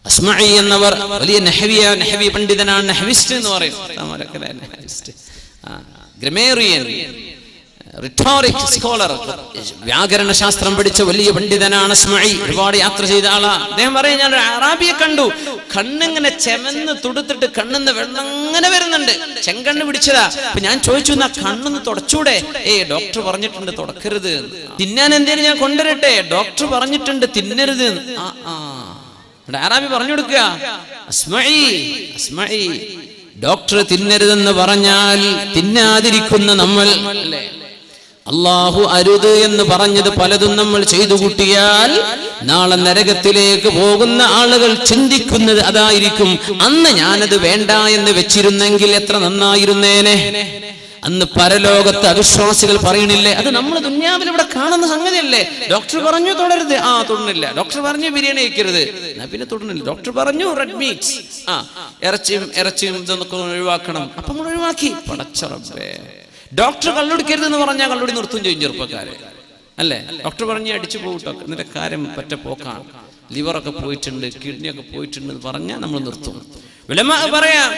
അസ്മഈ എന്നവർ വലിയ നഹവി പണ്ഡിതനാണ്, നഹവിസ്റ്റ് എന്ന് പറയും, ഗ്രമേറിയൻ, റിട്ടോറിക് സ്കോളർ, വ്യാകരണ ശാസ്ത്രം പഠിച്ച വലിയ പണ്ഡിതനാണ് അസ്മഈ. ഒരുപാട് യാത്ര ചെയ്ത ആളാ. അദ്ദേഹം പറയും, ഞാൻ അറാബിയെ കണ്ടു, കണ്ണിങ്ങനെ ചെമന്ന് തുടുത്തിട്ട് കണ്ണിന്ന് വെള്ളം അങ്ങനെ വരുന്നുണ്ട്, ചെങ്കണ്ണ് പിടിച്ചതാ. അപ്പൊ ഞാൻ ചോദിച്ചു, എന്നാ കണ്ണൊന്ന് തുടച്ചൂടെ? ഡോക്ടർ പറഞ്ഞിട്ടുണ്ട് തുടക്കരുത്. തിന്നാൻ എന്തേലും ഞാൻ കൊണ്ടുവരട്ടെ? ഡോക്ടർ പറഞ്ഞിട്ടുണ്ട് തിന്നരുത്. അറാബി പറഞ്ഞു കൊടുക്കുക, അസ്മഈ ഡോക്ടർ തിന്നരുതെന്ന് പറഞ്ഞാൽ തിന്നാതിരിക്കുന്ന നമ്മൾ അല്ലേ? അല്ലാഹു അരുത് എന്ന് പറഞ്ഞത് പലതും നമ്മൾ ചെയ്തു കൂട്ടിയാൽ നാളെ നരകത്തിലേക്ക് പോകുന്ന ആളുകൾ ചിന്തിക്കുന്നത് അതായിരിക്കും. അന്ന് ഞാനത് വേണ്ട എന്ന് വെച്ചിരുന്നെങ്കിൽ എത്ര നന്നായിരുന്നേനെ. അന്ന് പരലോകത്ത് അവിശ്വാസികൾ പറയണില്ലേ, അത് നമ്മൾ ദുന്യാവിൽ ഇവിടെ കാണുന്ന സംഗതിയല്ലേ? ഡോക്ടർ പറഞ്ഞു തുടരുത്, തൊടുന്നില്ല. ഡോക്ടർ പറഞ്ഞു ബിരിയാണി കഴിക്കരുത്, പിന്നെ തൊടുന്നില്ല. ഡോക്ടർ പറഞ്ഞു റെഡ് മീറ്റ്, ഇറച്ചിയും ഇതൊക്കെ ഒഴിവാക്കണം, അപ്പൊ നമ്മൾ ഒഴിവാക്കി. പടച്ച റബ്ബേ, ഡോക്ടർ കള്ളുടിക്കരുത് എന്ന് പറഞ്ഞാൽ കള്ളുടി നിർത്തും ചെയ്യും ചെറുപ്പക്കാരെ അല്ലേ? ഡോക്ടർ പറഞ്ഞ് അടിച്ചു പോകട്ടോ, എന്നിട്ട് കാര്യം പറ്റ പോക്കാണ്, ലിവറൊക്കെ പോയിട്ടുണ്ട്, കിഡ്നിയൊക്കെ പോയിട്ടുണ്ട് എന്ന് പറഞ്ഞാൽ നമ്മൾ നിർത്തും. ഉലമാ പറയാം,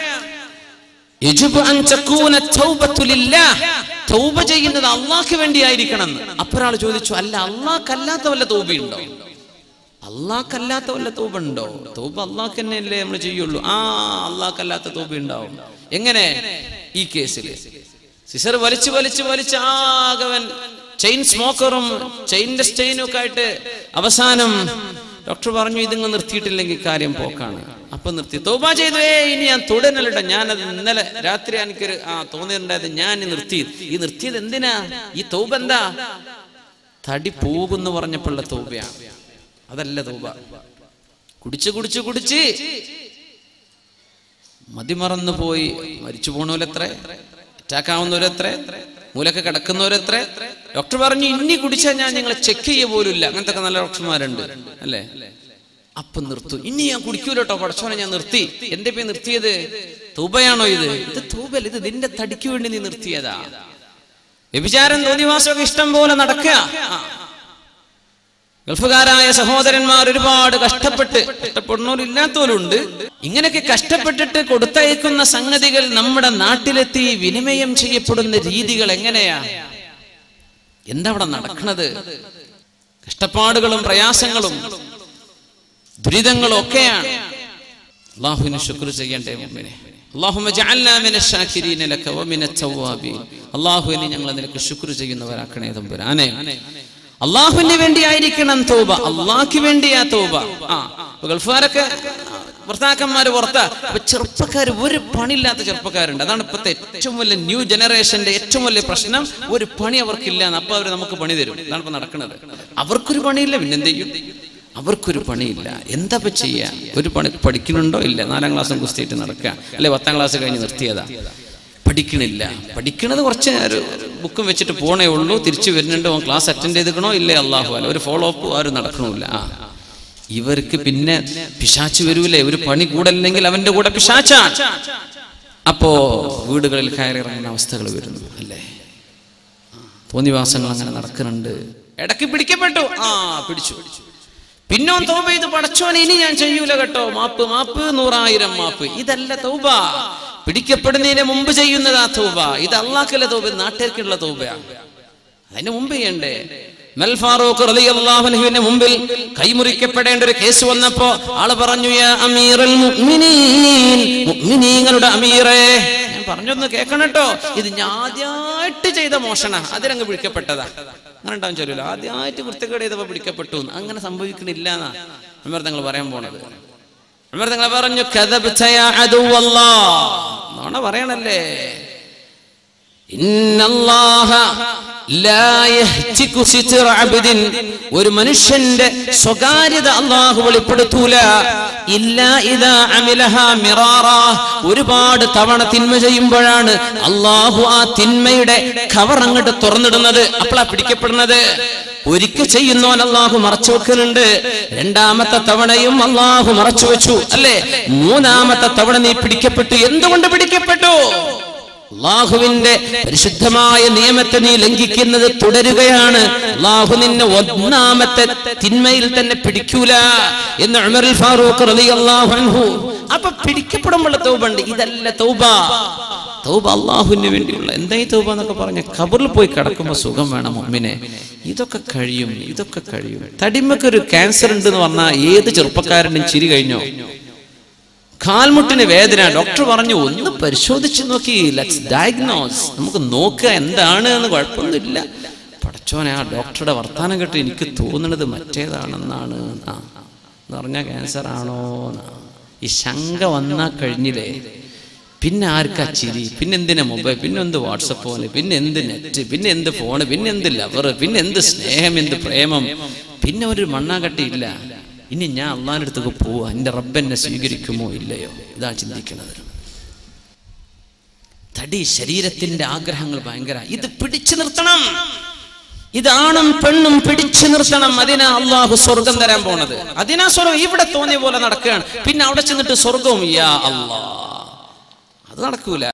തൗബ ചെയ്യുന്നത് അള്ളാഹ്ക്ക് വേണ്ടിയായിരിക്കണം. അപ്പൊരാൾ ചോദിച്ചു, അല്ല അള്ളാഹ്ക്കല്ലാത്ത വല്ല തൗബയുണ്ടോ? അള്ളാഹ്ക്കല്ലാത്ത വല്ല തൗബ ഉണ്ടോ? തൗബ അള്ളാഹ്ക്ക് തന്നെയല്ലേ നമ്മൾ ചെയ്യുള്ളൂ. അള്ളാഹ്ക്കല്ലാത്ത തൗബ ഉണ്ടാവും. എങ്ങനെ? ഈ കേസിൽ സിസർ വലിച്ച് ആകവൻ ചെയിൻ സ്മോക്കറും ചെയിൻ്റെ സ്റ്റെയിനും ഒക്കെ ആയിട്ട് അവസാനം ഡോക്ടർ പറഞ്ഞു, ഇതിങ്ങ് നിർത്തിയിട്ടില്ലെങ്കിൽ കാര്യം പോക്കാണ്. അപ്പൊ നിർത്തി. തൗബ ചെയ്തു, ഇനി ഞാൻ തുടരല്ലോ, ഞാനത് ഇന്നലെ രാത്രി എനിക്കൊരു തോന്നിയിട്ടുണ്ടായത്, ഞാൻ നിർത്തിയത് എന്തിനാ? ഈ തൗബ എന്താ? തടി പോകുന്നു പറഞ്ഞപ്പോഴുള്ള തൗബയാണ്, അതല്ല തൗബ. കുടിച്ച് മതിമറന്നു പോയി മരിച്ചു പോണോലെത്ര, അറ്റാക്കാവുന്നവരെത്ര, മൂലൊക്കെ കിടക്കുന്നവരെത്ര. ഡോക്ടർ പറഞ്ഞു, ഇനി കുടിച്ചാൽ ഞാൻ നിങ്ങളെ ചെക്ക് ചെയ്യ പോലുമില്ല. അങ്ങനത്തെ ഒക്കെ നല്ല ഡോക്ടർമാരുണ്ട് അല്ലേ? അപ്പൊ നിർത്തും. ഇനി ഞാൻ കുടിക്കൂലോട്ടോ, പഠിച്ചോനെ ഞാൻ നിർത്തി. എന്റെ പേര് നിർത്തിയത് തൗബയാണോ? ഇത് തൗബല്ല, ഇത് നിന്റെ തടിക്ക് വേണ്ടി നീ നിർത്തിയതാ. വ്യഭിചാരം തോന്നിവാസമൊക്കെ ഇഷ്ടം പോലെ നടക്കുക. ഗൾഫുകാരായ സഹോദരന്മാർ ഒരുപാട് കഷ്ടപ്പെടുന്നവരില്ലാത്തവരുണ്ട്. ഇങ്ങനെയൊക്കെ കഷ്ടപ്പെട്ടിട്ട് കൊടുത്തയക്കുന്ന സംഗതികൾ നമ്മുടെ നാട്ടിലെത്തി വിനിമയം ചെയ്യപ്പെടുന്ന രീതികൾ എങ്ങനെയാ? എന്താ അവിടെ നടക്കുന്നത്? കഷ്ടപ്പാടുകളും പ്രയാസങ്ങളും ദുരിതങ്ങളും ഒക്കെയാണ്. അല്ലാഹുവിനെ ശുക്ർ ചെയ്യണ്ടേ മുഅ്മിനേ. അല്ലാഹുമ്മ ജഅൽനാ മിനശ് ശാകിരീന ലക വമിനത് തവ്വാബീൻ. അല്ലാഹുവിനെ ഞങ്ങൾ നിനക്ക് ശുക്ർ ചെയ്യുന്നവരാക്കണേ തമ്പുരാനെ. അള്ളാഹുവിന് വേണ്ടിയായിരിക്കണം തൗബ, അള്ളാഹ്ക്ക് വേണ്ടിയാ തൗബ. ഗൾഫുകാരൊക്കെ ഭർത്താക്കന്മാര് പുറത്താ. അപ്പൊ ചെറുപ്പക്കാർ, ഒരു പണിയില്ലാത്ത ചെറുപ്പക്കാരുണ്ട്. അതാണ് ഇപ്പോഴത്തെ ഏറ്റവും വലിയ ന്യൂ ജനറേഷന്റെ ഏറ്റവും വലിയ പ്രശ്നം. ഒരു പണി അവർക്കില്ല. അപ്പൊ അവര് നമുക്ക് പണി തരും. അതാണ് ഇപ്പൊ നടക്കുന്നത്. അവർക്കൊരു പണിയില്ല, പിന്നെന്ത് ചെയ്യും? അവർക്കൊരു പണിയില്ല. എന്താ ഇപ്പൊ ചെയ്യാ? ഒരു പണി പഠിക്കുന്നുണ്ടോ? ഇല്ല. 4ാം ക്ലാസ്സും കുസ്തിയിട്ട് നടക്കുക, അല്ലെ 10ാം ക്ലാസ് കഴിഞ്ഞ് നിർത്തിയതാ. പഠിക്കണില്ല. പഠിക്കണത് കുറച്ച് ബുക്കും വെച്ചിട്ട് പോണേ ഉള്ളൂ. തിരിച്ചു വരുന്നുണ്ട്, ക്ലാസ് അറ്റൻഡ് ചെയ്തിക്കണോ ഇല്ലേ അല്ലാഹു അല്ല. ഒരു ഫോളോ അപ്പ് ആരും നടക്കണില്ല. ഇവർക്ക് പിന്നെ പിശാച്ച് വരൂലേ? ഒരു പണി കൂടല്ലെങ്കിൽ അവന്റെ കൂടെ പിശാച്ചാണ്. അപ്പോ വീടുകളിൽ കയറിയിറങ്ങുന്ന അവസ്ഥകൾ വരുന്നു അല്ലേ? തോന്നിവാസങ്ങൾ അങ്ങനെ നടക്കുന്നുണ്ട്. ഇടയ്ക്ക് പിടിക്കപ്പെട്ടു, പിടിച്ചു. പിന്നെ തൗബ ചെയ്ത്, പടച്ചോനെ ഇനി ഞാൻ ചെയ്യൂല കേട്ടോ, മാപ്പ് 100,000 മാപ്പ്. ഇതല്ല തൗബ. പിടിക്കപ്പെടുന്നതിന് മുമ്പ് ചെയ്യുന്നതാ തൗബ. ഇത് അള്ളാഹ്ക്കുള്ള തൗബ, നാട്ടുകാർക്കുള്ള തൗബയാണ്. അതിന് മുമ്പ് ചെയ്യണ്ടേ? മൽ ഫാറൂഖ് റളിയല്ലാഹു അൻഹുവിന്റെ മുമ്പിൽ കൈമുറിക്കപ്പെടേണ്ട ഒരു കേസ് വന്നപ്പോ ആള് പറഞ്ഞു, യാ അമീറുൽ മുഅ്മിനീൻ, മുഅ്മിനീങ്ങളുടെ അമീറേ. ഞാൻ പറഞ്ഞൊന്ന് കേൾക്കണം കേട്ടോ, ഇത് ഞാൻ ആദ്യമായിട്ട് ചെയ്ത മോഷണ, അതിലങ്ങ് പിടിക്കപ്പെട്ടതാ. അങ്ങനെ ഉണ്ടാവും ചൊല്ലൂല, ആദ്യമായിട്ട് വൃത്തികേട് ചെയ്തപ്പോ പിടിക്കപ്പെട്ടു. അങ്ങനെ സംഭവിക്കണില്ല എന്നാ ഉമർ തങ്ങൾ പറയാൻ പോണത്. ഉമർ തങ്ങൾ പറഞ്ഞു, കദബ്ത യാ അദുവല്ലാഹ്, നോണ പറയണല്ലേ. ഇന്നല്ലാഹ ലാ യഹ്തികു സിത്ര അബ്ദിൻ, ഒരു മനുഷ്യന്റെ സ്വകാര്യത അല്ലാഹു വെളിപ്പെടുത്തൂല. ഇല്ലാ ഇദാ അമിലഹാ മിറാറാ, ഒരുപാട് തവണ തിന്മ ചെയ്യുമ്പോഴാണ് അല്ലാഹു ആ തിന്മയുടെ കവർ അങ്ങോട്ട് തുറന്നിടുന്നത്. അപ്പോഴാ പിടിക്കപ്പെടുന്നത്. ഒരിക്കൽ ചെയ്യുന്നവൻ അല്ലാഹു മറച്ചു വെക്കുന്നുണ്ട്. 2ാമത്തെ തവണയും അല്ലാഹു മറച്ചു വെച്ചു അല്ലേ? 3ാമത്തെ തവണ നീ പിടിക്കപ്പെട്ടു. എന്തുകൊണ്ട് പിടിക്കപ്പെട്ടു? അള്ളാഹുവിന്റെ പരിശുദ്ധമായ നിയമത്തെ നീ ലംഘിക്കുന്നത് തുടരുകയാണ്, അള്ളാഹു നിന്നെ ഒന്നാമത്തെ തിന്മയിൽ തന്നെ പിടിക്കൂല എന്ന് ഉമർ ഫാറൂഖ് റളിയല്ലാഹു അൻഹു. അപ്പൊ പിടിക്കപ്പെടുമ്പോൾ തൗബ ഉണ്ട്. ഇതല്ല തൗബ. തൗബ അള്ളാഹുവിന് വേണ്ടിയുള്ള. എന്തായി തൗബ എന്നൊക്കെ പറഞ്ഞ ഖബറിൽ പോയി കിടക്കുമ്പോൾ സുഖം വേണം മുഅ്മിനെ. ഇതൊക്കെ കഴിയും, ഇതൊക്കെ കഴിയും. തടിമക്കൊരു ക്യാൻസർ ഉണ്ട് എന്ന് പറഞ്ഞാൽ ഏത് ചെറുപ്പക്കാരനും ചിരി കഴിഞ്ഞോ? കാൽമുട്ടിന് വേദന, ഡോക്ടർ പറഞ്ഞു ഒന്ന് പരിശോധിച്ച് നോക്കി, ലെറ്റ്സ് ഡയഗ്നോസ്, നമുക്ക് നോക്കുക എന്താണ് എന്ന്. കുഴപ്പമൊന്നുമില്ല. പടച്ചോനെ, ആ ഡോക്ടറുടെ വർത്താനം കേട്ട് എനിക്ക് തോന്നുന്നത് മറ്റേതാണെന്നാണ് എന്ന് പറഞ്ഞാൽ ക്യാൻസർ ആണോ? ഈ ശങ്ക വന്നാൽ കഴിഞ്ഞില്ലേ, പിന്നെ ആർക്കാ ചിരി, പിന്നെ എന്തിനാ മൊബൈൽ, പിന്നെ എന്ത് വാട്സപ്പ് ഫോണ്, പിന്നെ എന്ത് നെറ്റ്, പിന്നെ എന്ത് ഫോണ്, പിന്നെ എന്ത് ലവർ, പിന്നെ എന്ത് സ്നേഹം, എന്ത് പ്രേമം, പിന്നെ ഒരു മണ്ണാകട്ടിയില്ല. ഇനി ഞാൻ അള്ളാഹിന്റെ അടുത്തേക്ക് പോവാ, എൻ്റെ റബ്ബെന്നെ സ്വീകരിക്കുമോ ഇല്ലയോ? ഇതാ ചിന്തിക്കുന്നത്. തടി, ശരീരത്തിന്റെ ആഗ്രഹങ്ങൾ ഭയങ്കര. ഇത് പിടിച്ചു നിർത്തണം. ഇതാണും പെണ്ണും പിടിച്ചു നിർത്തണം. അതിനാ അള്ളാഹു സ്വർഗം തരാൻ പോണത്. അതിനാ സ്വർഗം. ഇവിടെ തോന്നിയ പോലെ നടക്കുകയാണ്, പിന്നെ അവിടെ ചെന്നിട്ട് സ്വർഗവും യാ അല്ലാഹ്, അത് നടക്കൂല.